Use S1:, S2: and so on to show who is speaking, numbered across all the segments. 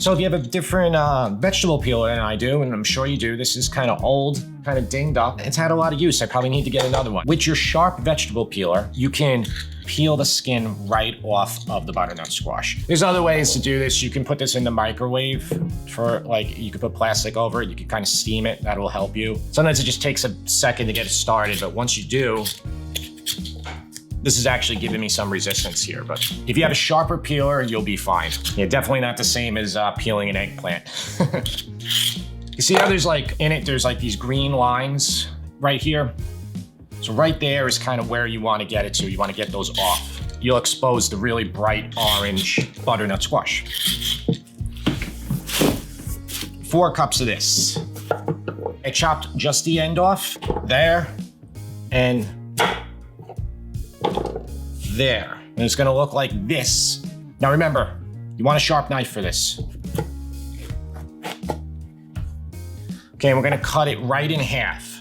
S1: So if you have a different vegetable peeler than I do, and I'm sure you do, this is kind of old, kind of dinged up. It's had a lot of use. I probably need to get another one. With your sharp vegetable peeler, you can peel the skin right off of the butternut squash. There's other ways to do this. You can put this in the microwave for like, you can put plastic over it. You can kind of steam it. That will help you. Sometimes it just takes a second to get it started, but once you do, this is actually giving me some resistance here, but if you have a sharper peeler, you'll be fine. Yeah, definitely not the same as peeling an eggplant. You see how there's like, in it, there's like these green lines right here. So right there is kind of where you want to get it to. You want to get those off. You'll expose the really bright orange butternut squash. 4 cups of this. I chopped just the end off, there, and there. And it's gonna look like this. Now remember, you want a sharp knife for this. Okay, and we're gonna cut it right in half.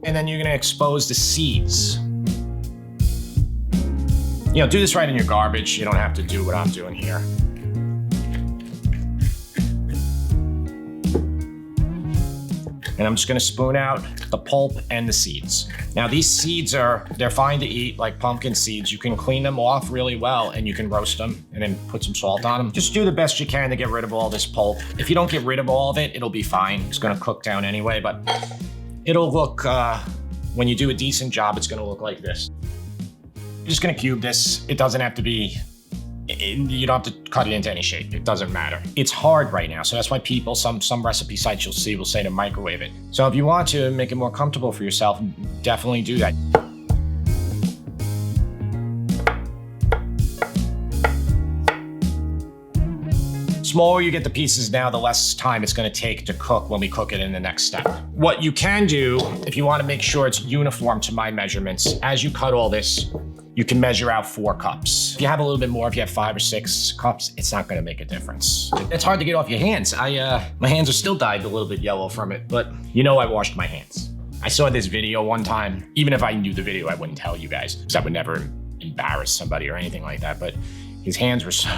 S1: And then you're gonna expose the seeds. You know, do this right in your garbage. You don't have to do what I'm doing here. And I'm just gonna spoon out the pulp and the seeds. Now these seeds they're fine to eat, like pumpkin seeds. You can clean them off really well and you can roast them and then put some salt on them. Just do the best you can to get rid of all this pulp. If you don't get rid of all of it, it'll be fine. It's gonna cook down anyway, but it'll look, when you do a decent job, it's gonna look like this. You're just gonna cube this. It doesn't have to be, you don't have to cut it into any shape. It doesn't matter. It's hard right now, so that's why people, some recipe sites you'll see will say to microwave it. So if you want to make it more comfortable for yourself, definitely do that. Smaller you get the pieces now, the less time it's gonna take to cook when we cook it in the next step. What you can do, if you wanna make sure it's uniform to my measurements, as you cut all this, you can measure out 4 cups. If you have a little bit more, if you have 5 or 6 cups, it's not gonna make a difference. It's hard to get off your hands. My hands are still dyed a little bit yellow from it, but you know I washed my hands. I saw this video one time. Even if I knew the video, I wouldn't tell you guys, because I would never embarrass somebody or anything like that, but his hands were so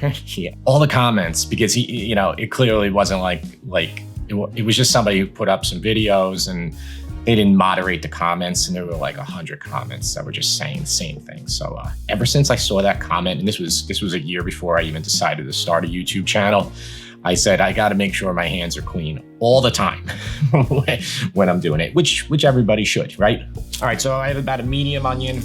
S1: dirty. All the comments, because he, you know, it clearly wasn't like it was just somebody who put up some videos and they didn't moderate the comments, and there were like 100 comments that were just saying the same thing. So ever since I saw that comment, and this was a year before I even decided to start a YouTube channel, I said, I gotta make sure my hands are clean all the time when I'm doing it, which everybody should, right? All right, so I have about a medium onion.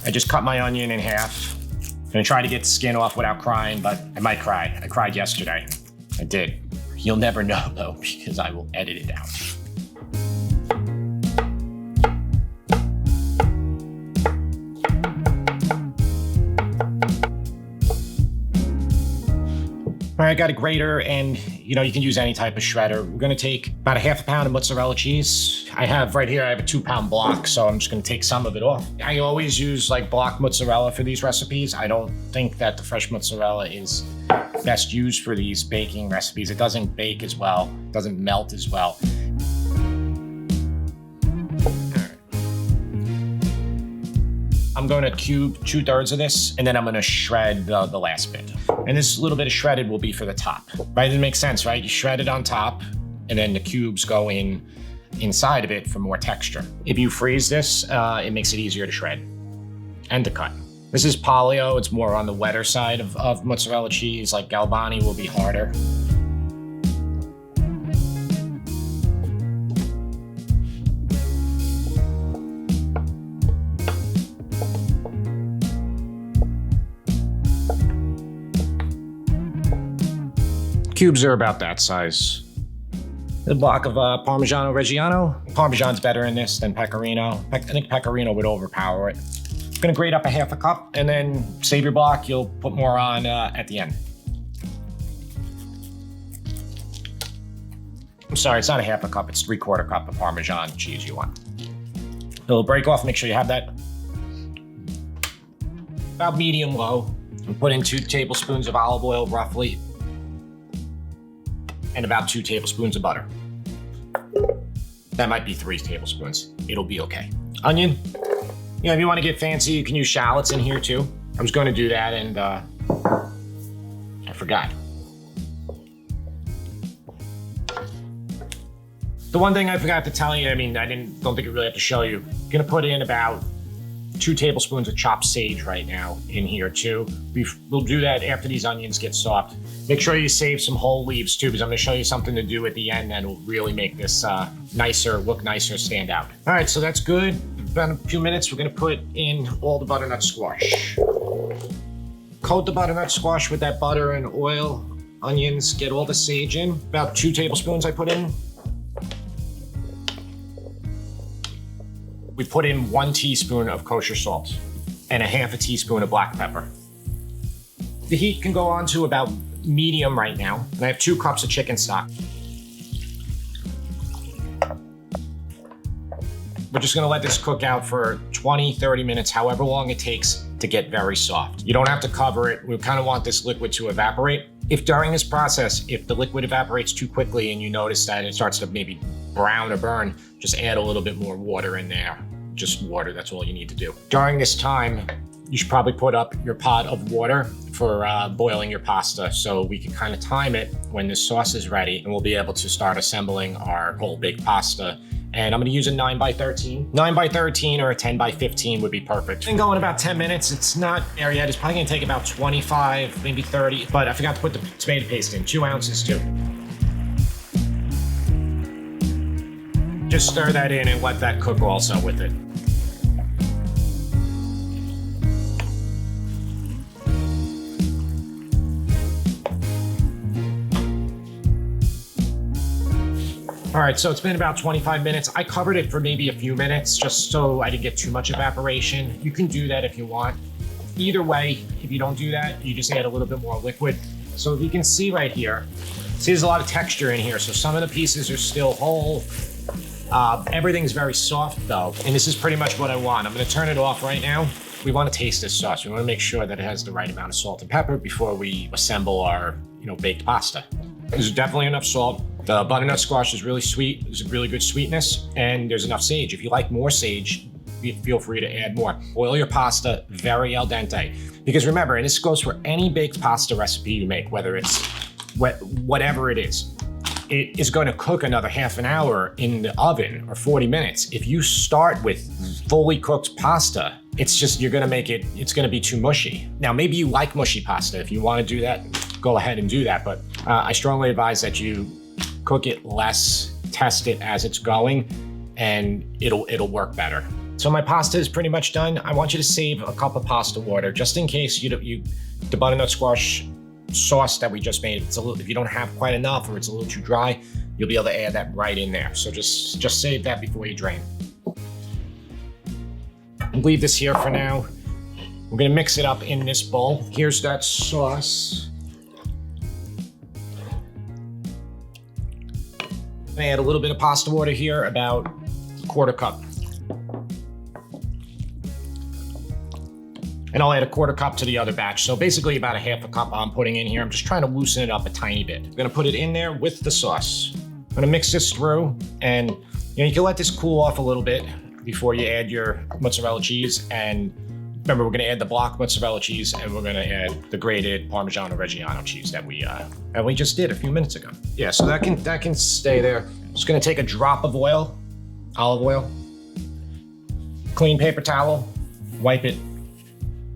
S1: I just cut my onion in half. I'm gonna try to get the skin off without crying, but I might cry. I cried yesterday. I did. You'll never know though, because I will edit it out. All right, I got a grater, and you know, you can use any type of shredder. We're gonna take about a ½ pound of mozzarella cheese. I have right here, I have a 2-pound block, so I'm just gonna take some of it off. I always use like block mozzarella for these recipes. I don't think that the fresh mozzarella is best used for these baking recipes. It doesn't bake as well, it doesn't melt as well. I'm going to cube 2/3 of this, and then I'm going to shred the last bit. And this little bit of shredded will be for the top, right? It makes sense, right? You shred it on top, and then the cubes go inside of it for more texture. If you freeze this, it makes it easier to shred and to cut. This is Polio. It's more on the wetter side of mozzarella cheese. Like Galvani will be harder. Cubes are about that size. A block of Parmigiano Reggiano. Parmesan's better in this than Pecorino. I think Pecorino would overpower it. I'm gonna grate up a ½ cup, and then save your block. You'll put more on at the end. I'm sorry, it's not a ½ cup, it's 3/4 cup of Parmesan cheese you want. It'll break off, make sure you have that about medium low. And put in 2 tablespoons of olive oil roughly, and about 2 tablespoons of butter. That might be 3 tablespoons. It'll be okay. Onion. You know, if you want to get fancy, you can use shallots in here too. I was going to do that and I forgot. The one thing I forgot to tell you, I mean, don't think I really have to show you. I'm gonna put in about 2 tablespoons of chopped sage right now in here too. We'll do that after these onions get soft. Make sure you save some whole leaves too, because I'm gonna show you something to do at the end that will really make this look nicer, stand out. All right, so that's good. About a few minutes, we're gonna put in all the butternut squash. Coat the butternut squash with that butter and oil, onions, get all the sage in. About 2 tablespoons I put in. We put in 1 teaspoon of kosher salt and a half a teaspoon of black pepper. The heat can go on to about medium right now, and I have 2 cups of chicken stock. We're just gonna let this cook out for 20, 30 minutes, however long it takes to get very soft. You don't have to cover it. We kind of want this liquid to evaporate. If during this process, if the liquid evaporates too quickly and you notice that it starts to maybe brown or burn, just add a little bit more water in there. Just water, that's all you need to do. During this time, you should probably put up your pot of water for boiling your pasta so we can kind of time it when this sauce is ready and we'll be able to start assembling our whole baked pasta. And I'm gonna use a 9x13. 9x13 or a 10x15 would be perfect. Been going about 10 minutes. It's not there yet. It's probably gonna take about 25, maybe 30, but I forgot to put the tomato paste in, 2 ounces too. Just stir that in and let that cook also with it. All right, so it's been about 25 minutes. I covered it for maybe a few minutes just so I didn't get too much evaporation. You can do that if you want. Either way, if you don't do that, you just add a little bit more liquid. So if you can see right here, see there's a lot of texture in here. So some of the pieces are still whole. Everything's very soft though, and this is pretty much what I want. I'm gonna turn it off right now. We wanna taste this sauce. We wanna make sure that it has the right amount of salt and pepper before we assemble our, baked pasta. There's definitely enough salt. The butternut squash is really sweet. There's a really good sweetness, and there's enough sage. If you like more sage, feel free to add more. Boil your pasta very al dente. Because remember, and this goes for any baked pasta recipe you make, whether it's whatever it is, it is going to cook another half an hour in the oven or 40 minutes. If you start with fully cooked pasta, it's just, you're gonna make it, it's gonna be too mushy. Now, maybe you like mushy pasta. If you wanna do that, go ahead and do that. But I strongly advise that you cook it less, test it as it's going, and it'll work better. So my pasta is pretty much done. I want you to save a cup of pasta water just in case the butternut squash sauce that we just made, if you don't have quite enough or it's a little too dry, you'll be able to add that right in there. So just save that before you drain. Leave this here for now. We're gonna mix it up in this bowl. Here's that sauce. I'm gonna add a little bit of pasta water here, about a 1/4 cup. And I'll add a 1/4 cup to the other batch. So basically about a half a cup I'm putting in here. I'm just trying to loosen it up a tiny bit. I'm gonna put it in there with the sauce. I'm gonna mix this through, and you can let this cool off a little bit before you add your mozzarella cheese. And remember, we're gonna add the block mozzarella cheese, and we're gonna add the grated Parmigiano Reggiano cheese that we just did a few minutes ago. Yeah, so that can stay there. I'm just gonna take a drop of oil, olive oil, clean paper towel, wipe it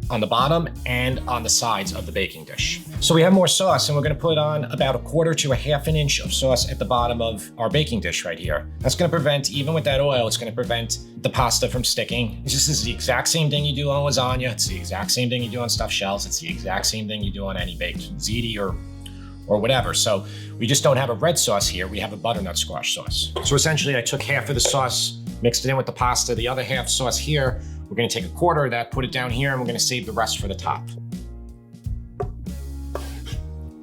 S1: on the bottom and on the sides of the baking dish. So we have more sauce, and we're gonna put on about 1/4 to a half an inch of sauce at the bottom of our baking dish right here. That's gonna prevent, even with that oil, it's gonna prevent the pasta from sticking. This is the exact same thing you do on lasagna. It's the exact same thing you do on stuffed shells. It's the exact same thing you do on any baked ziti or whatever. So we just don't have a red sauce here. We have a butternut squash sauce. So essentially I took half of the sauce, mixed it in with the pasta. The other half sauce here, we're gonna take a 1/4 of that, put it down here, and we're gonna save the rest for the top.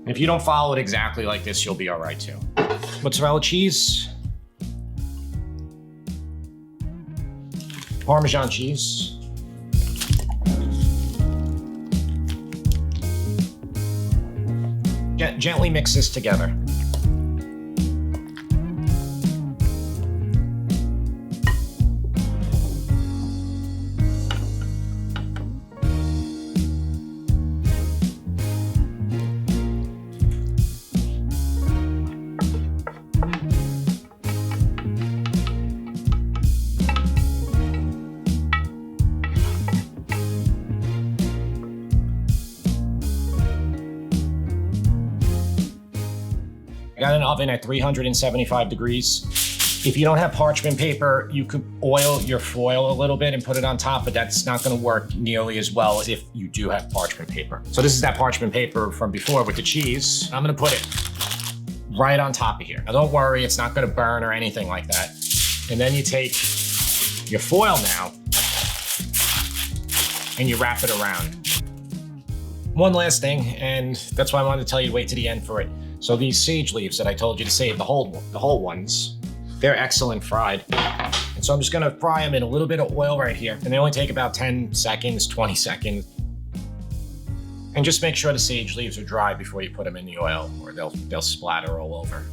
S1: If you don't follow it exactly like this, you'll be all right too. Mozzarella cheese. Parmesan cheese. Gently mix this together. got an oven at 375 degrees. If you don't have parchment paper, you could oil your foil a little bit and put it on top, but that's not gonna work nearly as well as if you do have parchment paper. So this is that parchment paper from before with the cheese. I'm gonna put it right on top of here. Now don't worry, it's not gonna burn or anything like that. And then you take your foil now and you wrap it around. One last thing, and that's why I wanted to tell you to wait to the end for it. So these sage leaves that I told you to save, the whole ones, they're excellent fried. And so I'm just gonna fry them in a little bit of oil right here. And they only take about 10 seconds, 20 seconds. And just make sure the sage leaves are dry before you put them in the oil or they'll splatter all over.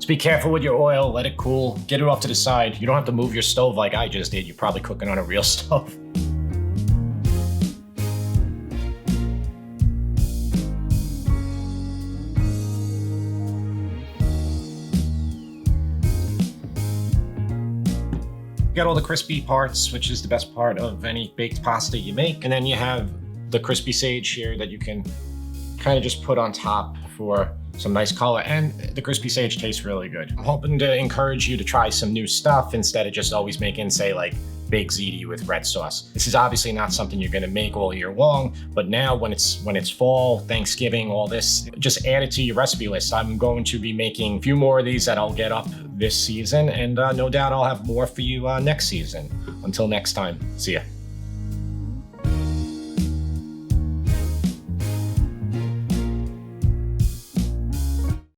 S1: Be careful with your oil, let it cool, get it off to the side. You don't have to move your stove like I just did. You're probably cooking on a real stove. You got all the crispy parts, which is the best part of any baked pasta you make. And then you have the crispy sage here that you can kind of just put on top for some nice color, and the crispy sage tastes really good. I'm hoping to encourage you to try some new stuff instead of just always making, say, like baked ziti with red sauce. This is obviously not something you're gonna make all year long, but now when it's fall, Thanksgiving, all this, just add it to your recipe list. I'm going to be making a few more of these that I'll get up this season, and no doubt I'll have more for you next season. Until next time, see ya.